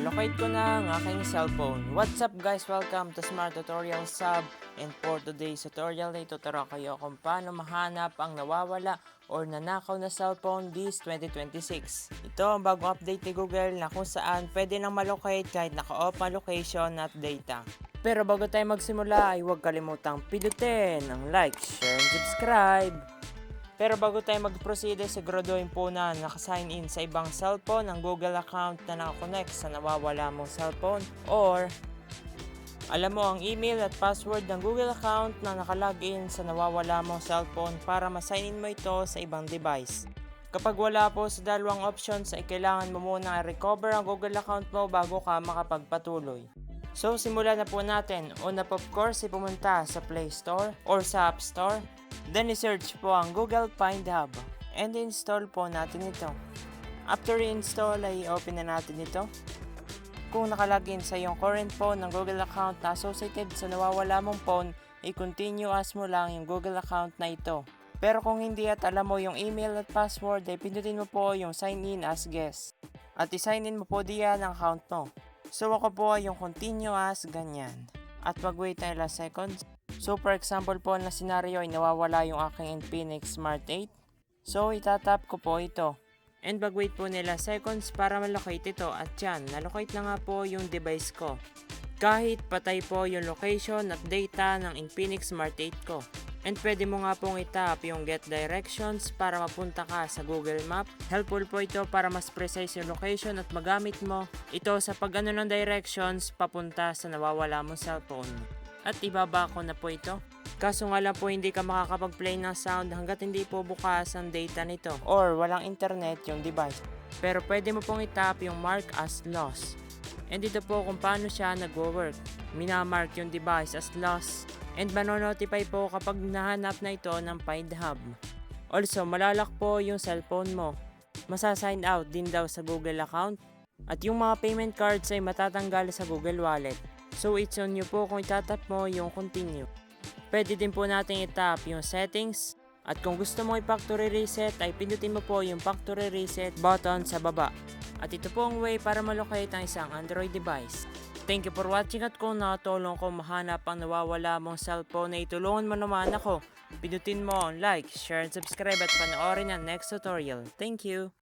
nalocate ko na ang aking cellphone. What's up guys? Welcome to Smart Tutorial Sub. And for today's tutorial ay tuturo kayo kung paano mahanap ang nawawala or nanakaw na cellphone this 2026. Ito ang bagong update ni Google na kung saan pwede nang malocate kahit naka-off ang location at data. Pero bago tayo magsimula ay huwag kalimutang pindutin ang like, share, and subscribe. Pero bago tayo mag-proceed, siguraduhin po na nakasign in sa ibang cellphone ang Google account na nakakonect sa nawawala mong cellphone, or alam mo ang email at password ng Google account na nakalogin sa nawawala mong cellphone para ma-sign in mo ito sa ibang device. Kapag wala po sa dalawang options ay kailangan mo muna i-recover ang Google account mo bago ka makapagpatuloy. So simulan na po natin. Una po of course ay pumunta sa Play Store or sa App Store. Then i-search po ang Google Find Hub and install po natin ito. After i-install ay open na natin ito. Kung nakalagin sa iyong current phone ng Google account na associated sa nawawala mong phone, i-continue as mo lang yung Google account na ito. Pero kung hindi at alam mo yung email at password ay pindutin mo po yung sign in as guest. At i-sign in mo po diyan ang account mo. So ako po ay yung continue as ganyan. At mag-wait na ilang seconds. So for example po na scenario ay nawawala yung aking Infinix Smart 8. So itatap ko po ito. And mag-wait po nila seconds para malocate ito. At yan, nalocate na nga po yung device ko. Kahit patay po yung location at data ng Infinix Smart 8 ko. And pwede mo nga pong itap yung get directions para mapunta ka sa Google Map. Helpful po ito para mas precise yung location at magamit mo ito sa pag-ano ng directions papunta sa nawawala mong cellphone. At ibaba ko na po ito. Kaso nga lang po hindi ka makakapag-play ng sound hanggat hindi po bukas ang data nito or walang internet yung device. Pero pwede mo pong itap yung mark as lost. And dito po kung paano siya nagwo-work. Minamark yung device as lost and manonotify po kapag nahanap na ito ng Find Hub. Also, malalak po yung cellphone mo. Masa-sign out din daw sa Google account. At yung mga payment cards ay matatanggal sa Google Wallet. So it's on you po kung itatap mo yung continue. Pwede din po natin itap yung settings. At kung gusto mo i-factory reset ay pindutin mo po yung factory reset button sa baba. At ito po ang way para malocate ang isang Android device. Thank you for watching at kung nakatulong ko mahanap ang nawawala mong cellphone ay tulungan mo naman ako. Pindutin mo ang like, share, and subscribe at panoorin ang next tutorial. Thank you!